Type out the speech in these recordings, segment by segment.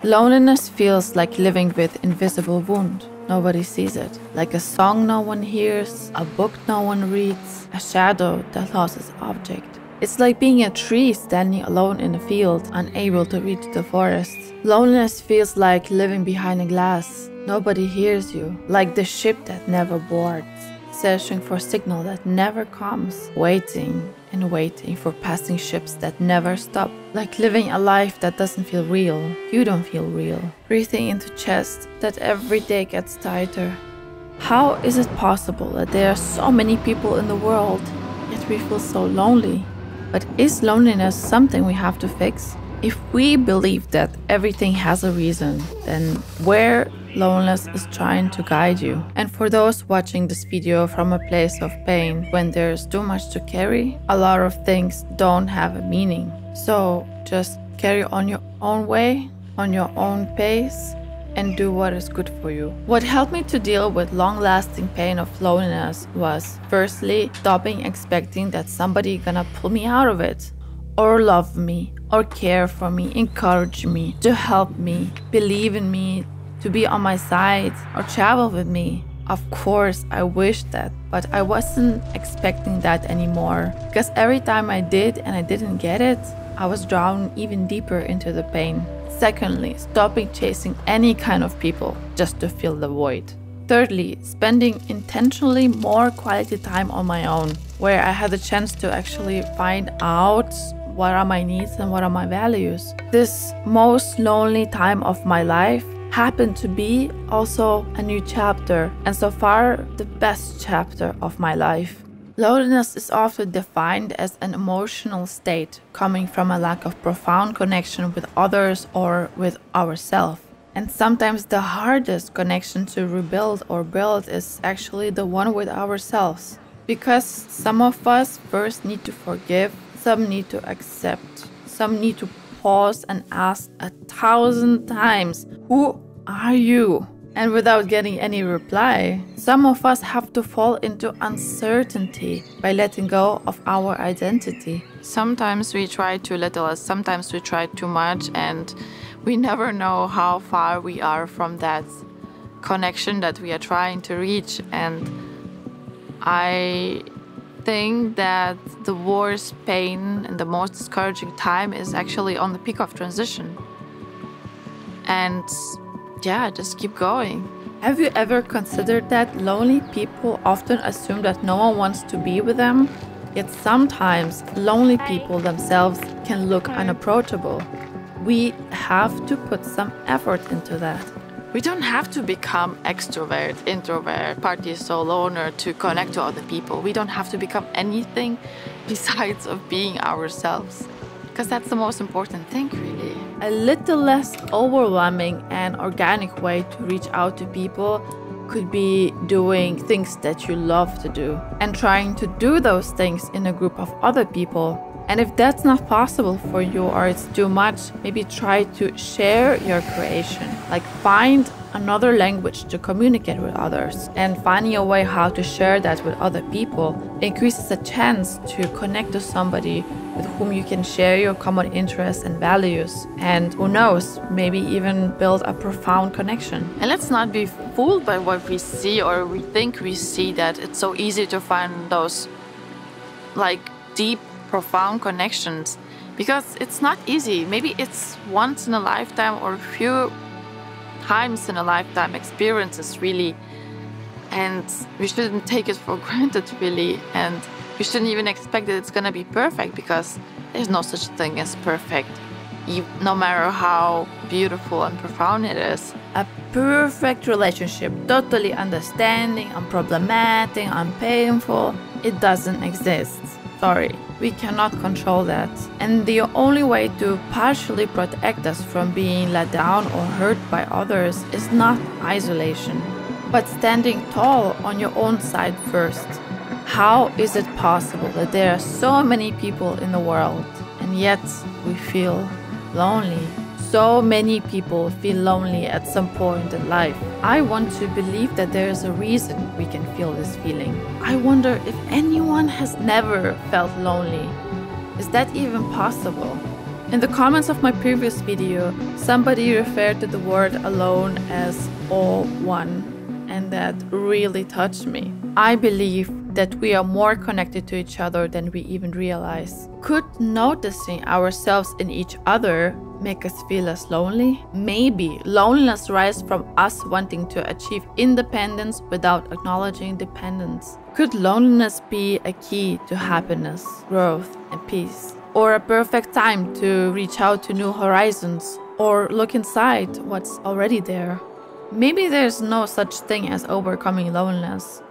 Loneliness feels like living with invisible wound. Nobody sees it. Like a song no one hears, a book no one reads, a shadow that lost its object. It's like being a tree standing alone in a field, unable to reach the forest. Loneliness feels like living behind a glass. Nobody hears you. Like the ship that never boards, searching for signal that never comes, waiting and waiting for passing ships that never stop. Like living a life that doesn't feel real. You don't feel real. Breathing into chest that every day gets tighter. How is it possible that there are so many people in the world, yet we feel so lonely? But is loneliness something we have to fix? If we believe that everything has a reason, then where loneliness is trying to guide you. And for those watching this video from a place of pain, when there's too much to carry, a lot of things don't have a meaning. So just carry on your own way, on your own pace, and do what is good for you. What helped me to deal with long-lasting pain of loneliness was, firstly, stopping expecting that somebody gonna pull me out of it, or love me, or care for me, encourage me, to help me, believe in me, to be on my side, or travel with me. Of course, I wished that, but I wasn't expecting that anymore, because every time I did and I didn't get it, I was drawn even deeper into the pain. Secondly, stopping chasing any kind of people just to fill the void. Thirdly, spending intentionally more quality time on my own, where I had the chance to actually find out what are my needs and what are my values. This most lonely time of my life happened to be also a new chapter, and so far the best chapter of my life. Loneliness is often defined as an emotional state coming from a lack of profound connection with others or with ourselves. And sometimes the hardest connection to rebuild or build is actually the one with ourselves. Because some of us first need to forgive, some need to accept, some need to pause and ask 1,000 times, who are you? And without getting any reply, some of us have to fall into uncertainty by letting go of our identity. Sometimes we try too little, sometimes we try too much, and we never know how far we are from that connection that we are trying to reach. And I think that the worst pain and the most discouraging time is actually on the peak of transition. And yeah, just keep going. Have you ever considered that lonely people often assume that no one wants to be with them? Yet sometimes lonely people themselves can look unapproachable. We have to put some effort into that. We don't have to become extrovert, introvert, party soul loner to connect to other people. We don't have to become anything besides of being ourselves. Because that's the most important thing, really. A little less overwhelming and organic way to reach out to people could be doing things that you love to do and trying to do those things in a group of other people. And if that's not possible for you or it's too much, maybe try to share your creation. Like find another language to communicate with others, and finding a way how to share that with other people increases the chance to connect to somebody with whom you can share your common interests and values, and who knows, maybe even build a profound connection. And let's not be fooled by what we see or we think we see, that it's so easy to find those like deep, profound connections, because it's not easy. Maybe it's once in a lifetime or a few times in a lifetime experiences, really, and we shouldn't take it for granted, really, and we shouldn't even expect that it's gonna be perfect, because there's no such thing as perfect, no matter how beautiful and profound it is. A perfect relationship, totally understanding, unproblematic, unpainful, it doesn't exist. Sorry, we cannot control that. And the only way to partially protect us from being let down or hurt by others is not isolation, but standing tall on your own side first. How is it possible that there are so many people in the world and yet we feel lonely? So many people feel lonely at some point in life. I want to believe that there is a reason we can feel this feeling. I wonder if anyone has never felt lonely. Is that even possible? In the comments of my previous video, somebody referred to the word alone as all one, and that really touched me. I believe that we are more connected to each other than we even realize. Could noticing ourselves in each other make us feel less lonely? Maybe loneliness arises from us wanting to achieve independence without acknowledging dependence. Could loneliness be a key to happiness, growth, and peace? Or a perfect time to reach out to new horizons, or look inside what's already there? Maybe there's no such thing as overcoming loneliness.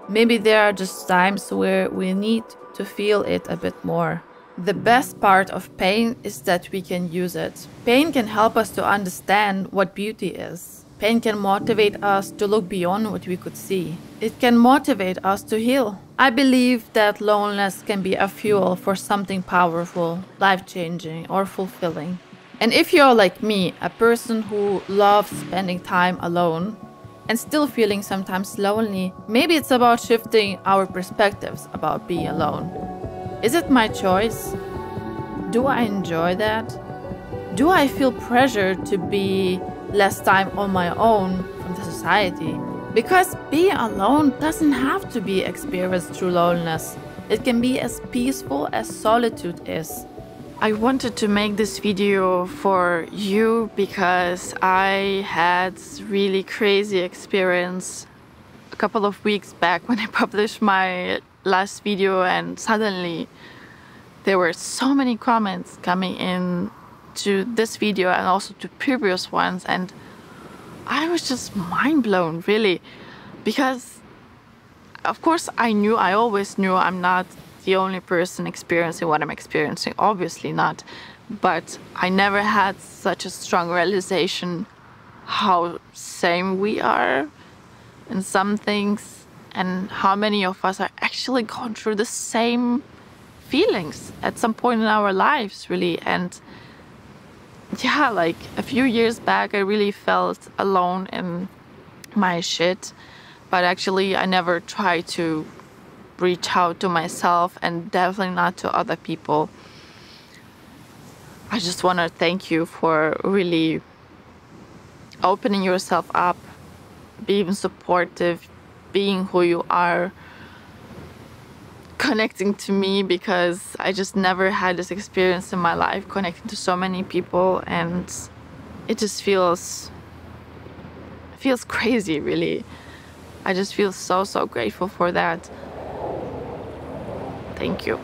Maybe there are just times where we need to feel it a bit more. The best part of pain is that we can use it. Pain can help us to understand what beauty is. Pain can motivate us to look beyond what we could see. It can motivate us to heal. I believe that loneliness can be a fuel for something powerful, life-changing, or fulfilling. And if you're like me, a person who loves spending time alone, and still feeling sometimes lonely, maybe it's about shifting our perspectives about being alone. Is it my choice? Do I enjoy that? Do I feel pressure to be less time on my own from the society? Because being alone doesn't have to be experienced through loneliness. It can be as peaceful as solitude is. I wanted to make this video for you because I had really crazy experience a couple of weeks back when I published my last video, and suddenly there were so many comments coming in to this video and also to previous ones, and I was just mind blown, really, because of course I always knew I'm not the only person experiencing what I'm experiencing, obviously not, but I never had such a strong realization how same we are in some things, and how many of us are actually going through the same feelings at some point in our lives, really. And yeah, like a few years back I really felt alone in my shit, but actually I never tried to reach out to myself, and definitely not to other people. I just want to thank you for really opening yourself up, being supportive, being who you are, connecting to me, because I just never had this experience in my life, connecting to so many people, and it just feels crazy, really. I just feel so grateful for that. Thank you.